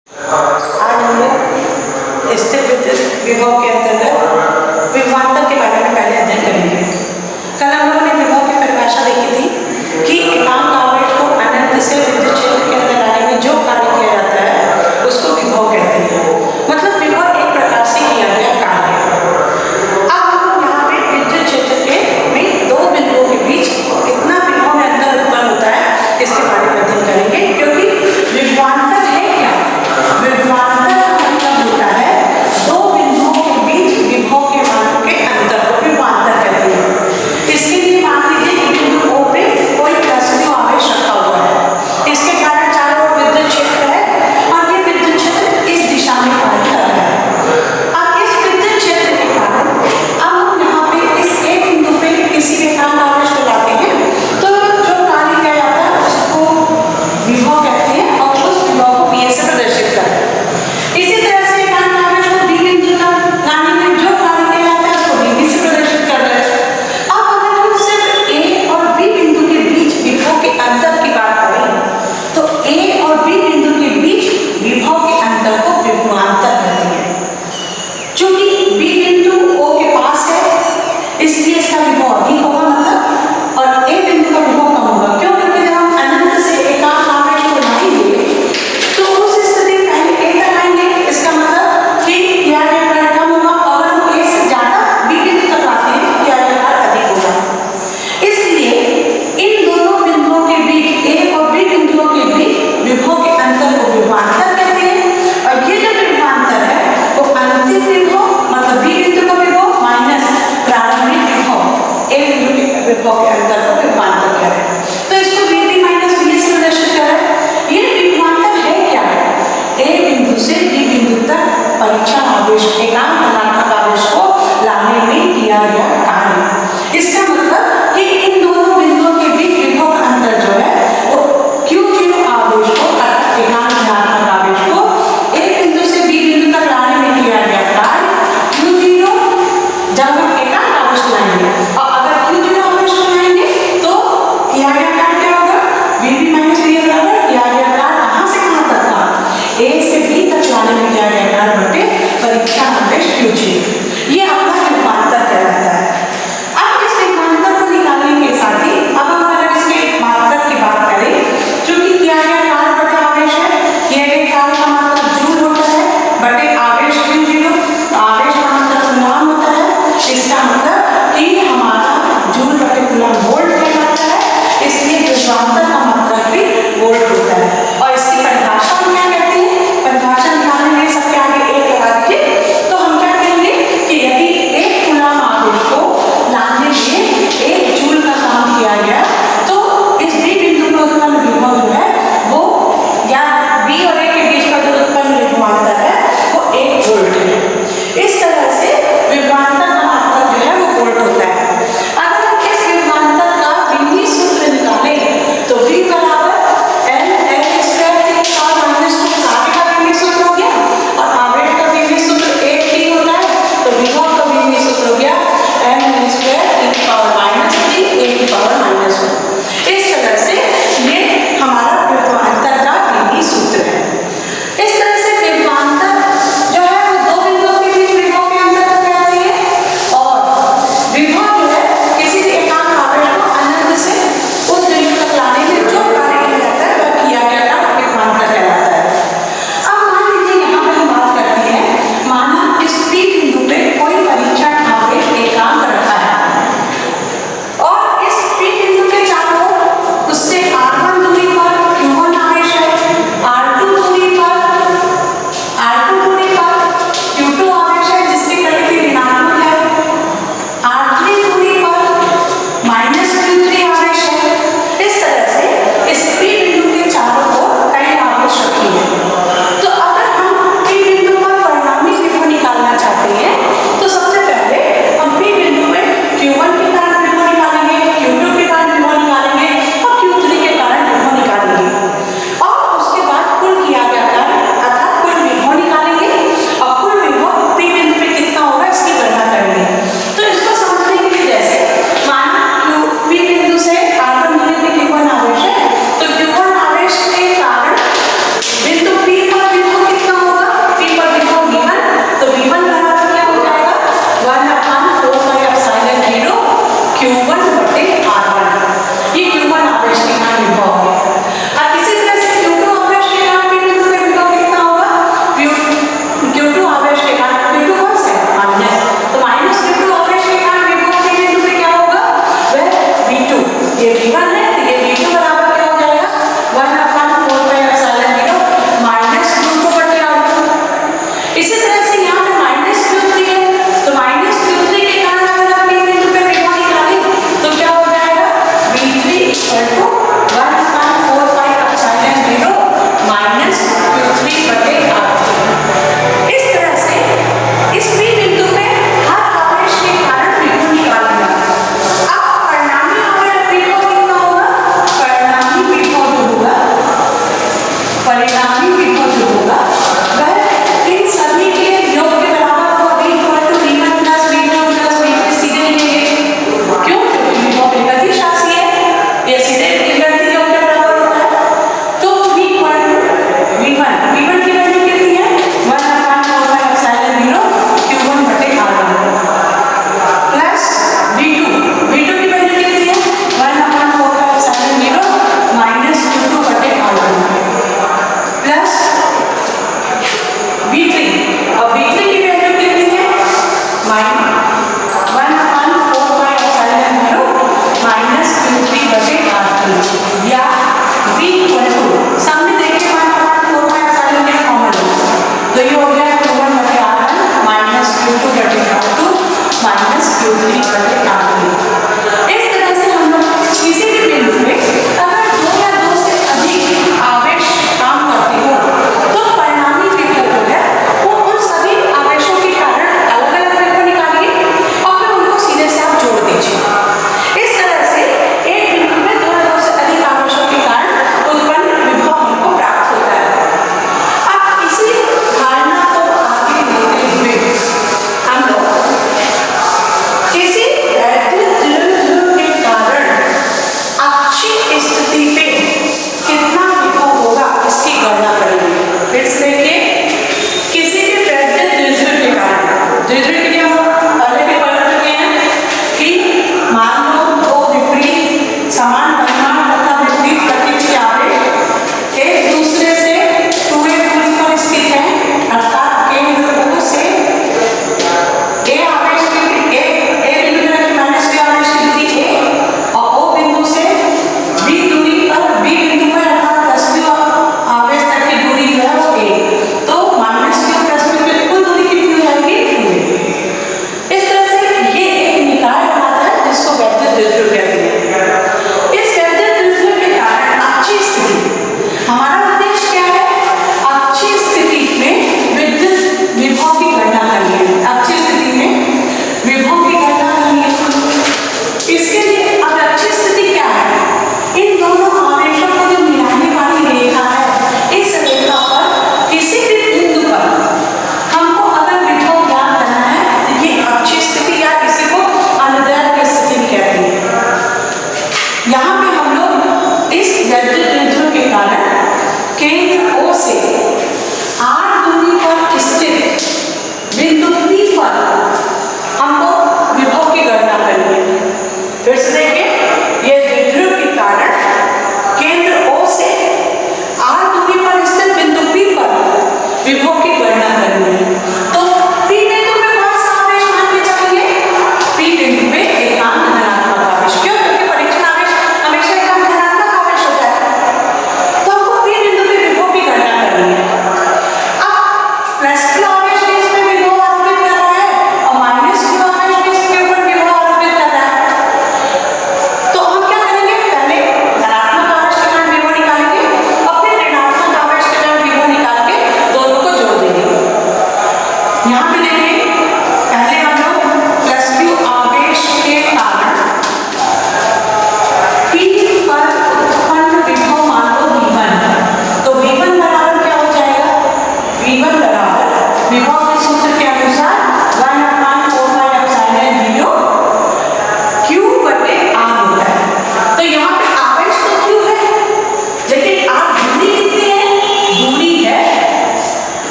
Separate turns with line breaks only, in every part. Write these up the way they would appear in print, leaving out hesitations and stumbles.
आज हम लोग स्थिर विद्युत विभव के अंतर्गत विभवांतर के बारे में पहले अध्ययन करेंगे। कल हम लोगों ने विभव की परिभाषा देखी थी कि एकांक आवेश को अनंत से विद्युत क्षेत्र के अंदर लाने में जो कार्य किया जाता है उसको विभव कहते हैं। मतलब विभव एक प्रकार से किया गया कार्य है। अब हम लोग यहाँ पे विद्युत क्षेत्र के में दो बिंदुओं के बीच कितना विभव में अंतर उत्पन्न होता है इसके बारे में अध्ययन करेंगे, क्योंकि विभवांतर है क्या? विभवांतर का मतलब होता है दो बिंदुओं के बीच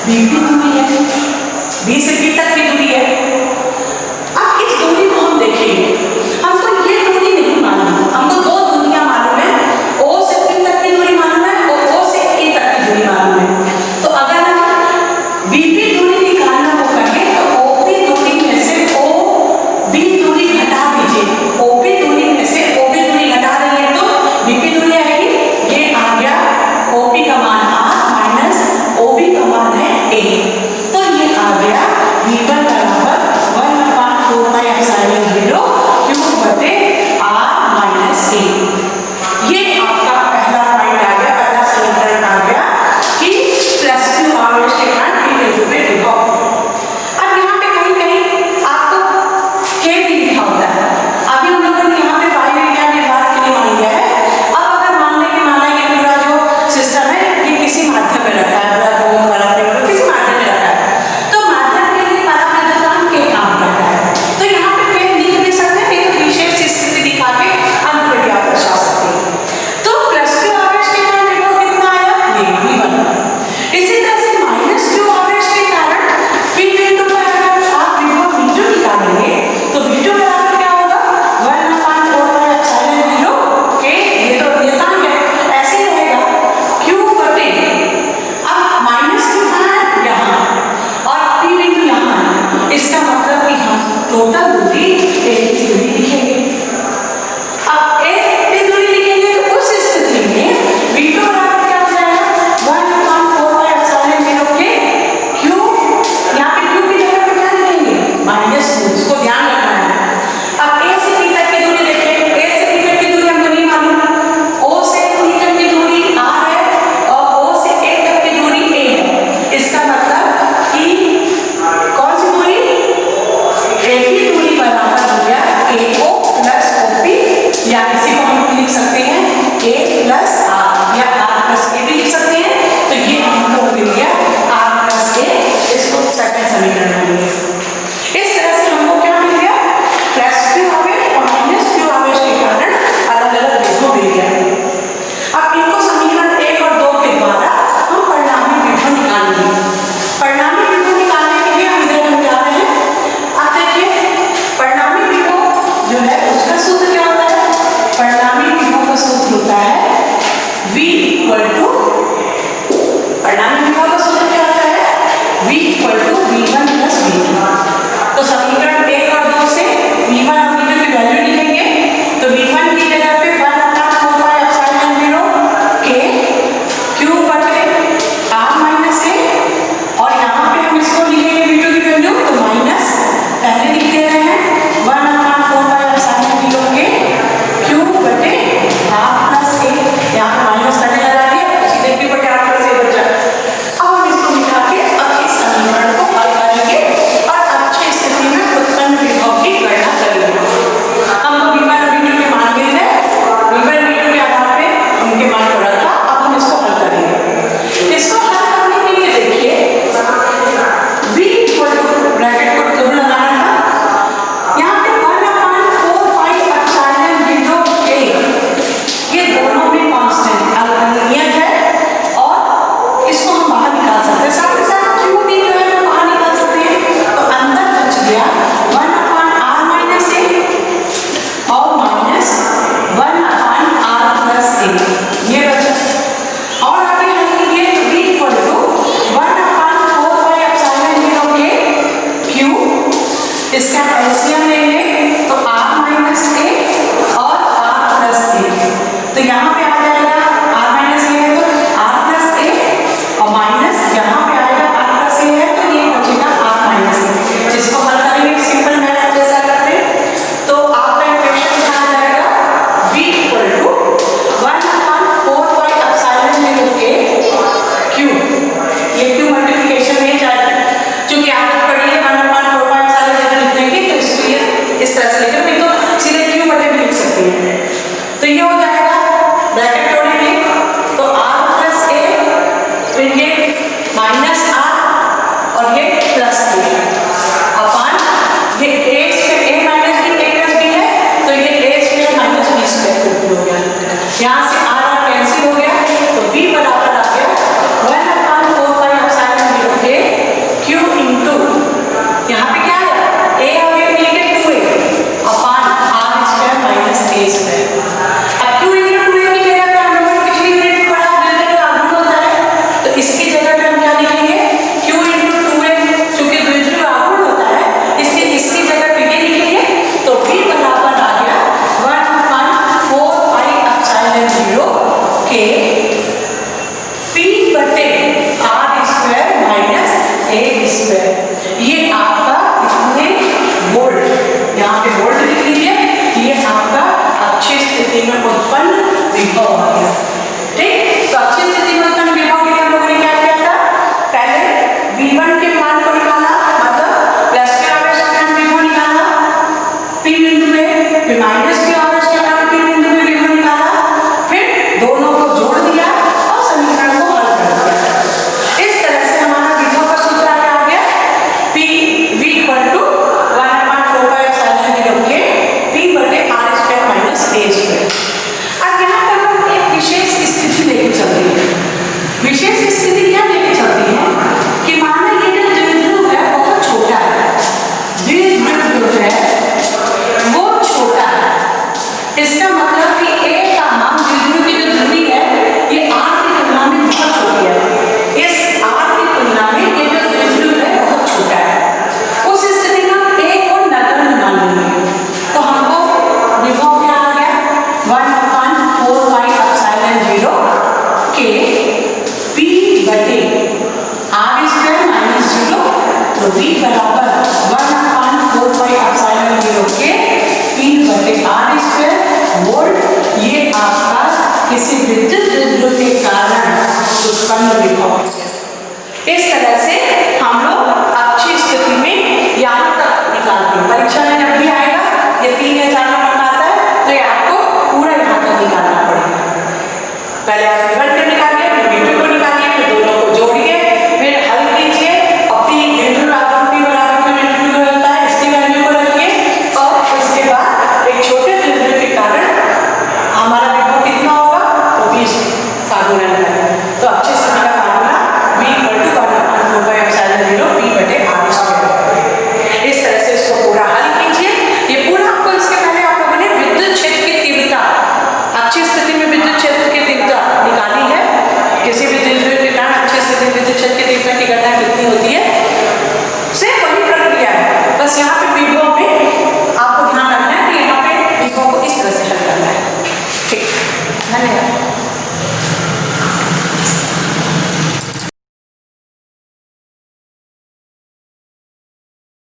बी की दूरी है, बी से बी तक की दूरी है। अब इस दूरी को हम देखेंगे, हमको ये दूरी नहीं मालूम, हमको दो दूरियां मालूम है, ओ से बी तक की दूरी मालूम है और ओ से ए तक की दूरी मालूम है। तो अगर हम बी की दूरी निकालना हो कहें तो ओ पी दूरी में से ओ बी दूरी घटा दीजिए, ओ पी दूरी में से ओ बी दूरी घटा देंगे तो बी की दूरी आएगी, ये आ गया ओ पी का मान r माइनस ओ बी का मान है a, तो ये आ गया v1 बराबर 1/4 पाई एप्सिलॉन 0 q बटे r माइनस a। ये आपका पहला पॉइंट आ गया, पहला समीकरण आ गया कि प्लस क्यू आवेश के कारण p बिंदु पे विभव। अब यहाँ पे कहीं कहीं आपको k भी लिखा होता है, अभी हम लोगों ने यहाँ पे वायु विज्ञान विभाग के लिए मान लिया है। अब अगर मान लें कि माना ये पूरा जो सिस्टम है ये किसी माध्यम में रखा है, पूरा रूम वाला किसी माध्यम में रखा है, तो माध्यम के लिए परावैद्युतांक के काम करता है, तो यहाँ पे के लिख भी सकते हैं, नहीं तो विशेष स्थिति दिखा के अंत में भी आप दर्शा सकते हैं। तो प्लस क्यू आवेश के कारण विभव कितना आया, ये v1। इसी तरह से माइनस क्यू आवेश के कारण p बिंदु पर अगर आप विभव v2 निकालेंगे तो v2 बराबर क्या होगा, 1/4 पाई एप्सिलॉन 0 के, ये तो नियतांक है, ऐसे ही रहेगा q बटे, अब माइनस क्यू कहाँ है, यहाँ, और p बिंदु यहाँ है, इसका मतलब कि हम टोटल दूरी a की दूरी लिखेंगे। अब a की दूरी लिखेंगे तो उस स्थिति में v2 बराबर क्या हो जाएगा, 1/4 पाई एप्सिलॉन 0 के q, यहाँ पे q की जगह पे क्या लिखेंगे, माइनस q, इसको ध्यान रखना है। अब a से b तक की दूरी देखें, a से b तक की दूरी हमको नहीं मालूम, o से b तक की दूरी r है और o से a तक की दूरी a है, इसका मतलब कि कौन सी दूरी, a की दूरी बराबर हो गया ao प्लस op, या इसी को हम लिख सकते हैं a प्लस r या r प्लस a भी लिख सकते हैं, तो ये हमको मिल गया r प्लस a, इसको सेकंड समीकरण मानेंगे। इस तरह से हमको क्या मिल गया, प्लस क्यू आवेश और माइनस क्यू आवेश के कारण अलग अलग विभव मिल गया। अब इनको समीकरण 1 और 2 के द्वारा हम परिणामी विभव निकालेंगे। परिणामी विभव निकालने के लिए हम इधर हम जा रहे हैं। अब देखिए परिणामी विभव जो है उसका सूत्र क्या होता है, परिणामी विभव का सूत्र होता है v इक्वल टू, परिणामी विभव का सूत्र क्या होता है, v equal to v1 plus v2। तो समीकरण 1 और 2 से v1 और v2 की वैल्यू लिखेंगे, तो v1 की जगह पे 1/4 पाई एप्सिलॉन 0 के q बटे r माइनस a, और यहाँ पे हम इसको लिखेंगे v2 की वैल्यू, तो माइनस पहले लिख दे रहे हैं 1/4 पाई एप्सिलॉन 0 के q बटे r प्लस a, यहाँ पे माइनस करने लगा दिया, सीधे q बटे r प्लस a बचा। अब हम इसको मिला के अब इस समीकरण को हल करेंगे और अच्छी स्थिति में उत्पन्न विभव की गणना करेंगे। हमको v1 और v2 के मान मिल गए, v1 v2 के आधार पे उनके मान को रखा, अब हम इसको हल करेंगे। इसको हल करने के लिए देखिए v इक्वल टू, ब्रैकेट को जरूर लगाना था, यहाँ पे 1/4 पाई एप्सिलॉन 0 के, ये दोनों में कांस्टेंट नियत है और इसको हम बाहर निकाल सकते हैं, साथ ही साथ q भी जो है वो बाहर निकाल सकते हैं, तो अंदर बच गया 1/r माइनस a और माइनस 1/r प्लस a, ये बचा। और आगे हम लिखेंगे v equal to 1/4 pi epsilon 0 के q, इसका एलसीएम लेंगे तो r माइनस a और r प्लस a, तो यहाँ पे आ जाएगा r माइनस a है तो r प्लस a, और माइनस यहाँ पे आएगा r प्लस a है तो ये बचेगा r माइनस a। जिसको हल करेंगे सिंपल मैथ जैसा करते हैं, तो आपका इक्वेशन क्या आ जाएगा, v equal to 1/4 pi epsilon 0 के q, ये q मल्टीप्लिकेशन में जाएगा, क्योंकि आदत पड़ी है 1/4 पाई एप्सिलॉन 0 लिखने की, तो स्क्वायर। ये आपका इतने वोल्ट, यहाँ पे वोल्ट लिख लीजिए, ये आपका अच्छी स्थिति में उत्पन्न विभव आ गया। ठीक, तो अच्छी स्थिति में उत्पन्न विभव के लिए हम लोगों ने क्या किया था, पहले V1 के मान को निकाला, मतलब प्लस के आवेश के कारण विभव निकाला P बिंदु में, फिर माइनस के आवेश के कारण P बिंदु में विभव निकाला, फिर दोनों को जोड़ दिया और समीकरण को हल कर दिया। इस तरह से हमारा विभव का सूत्र आ गया P V इक्वल टू 1/4 के P बटे R square minus A square. अब यहाँ पर हम एक विशेष स्थिति लेके चलते हैं। विशेष स्थिति क्या लेके चलती है कि माना ये जो द्विध्रुव है बहुत छोटा है, द्विध्रुव जो है वो छोटा है, इसका मतलब कि A का मान, द्विध्रुव की जो दूरी है ये R की तुलना में बहुत छोटी है। इस R की तुलना में ये जो द्विध्रुव है बहुत छोटा है। उस स्थिति में हम A को नगण्य मान लेंगे, तो हमको विभव क्या आ गया 1/4 पाई एप्सिलॉन 0 के P बटे R स्क्वायर माइनस 0, तो V बराबर 1/4 पाई एप्सिलॉन 0 के P बटे R स्क्वायर वोल्ट। ये आपका किसी विद्युत द्विध्रुव के कारण उत्पन्न विभव। इस तरह से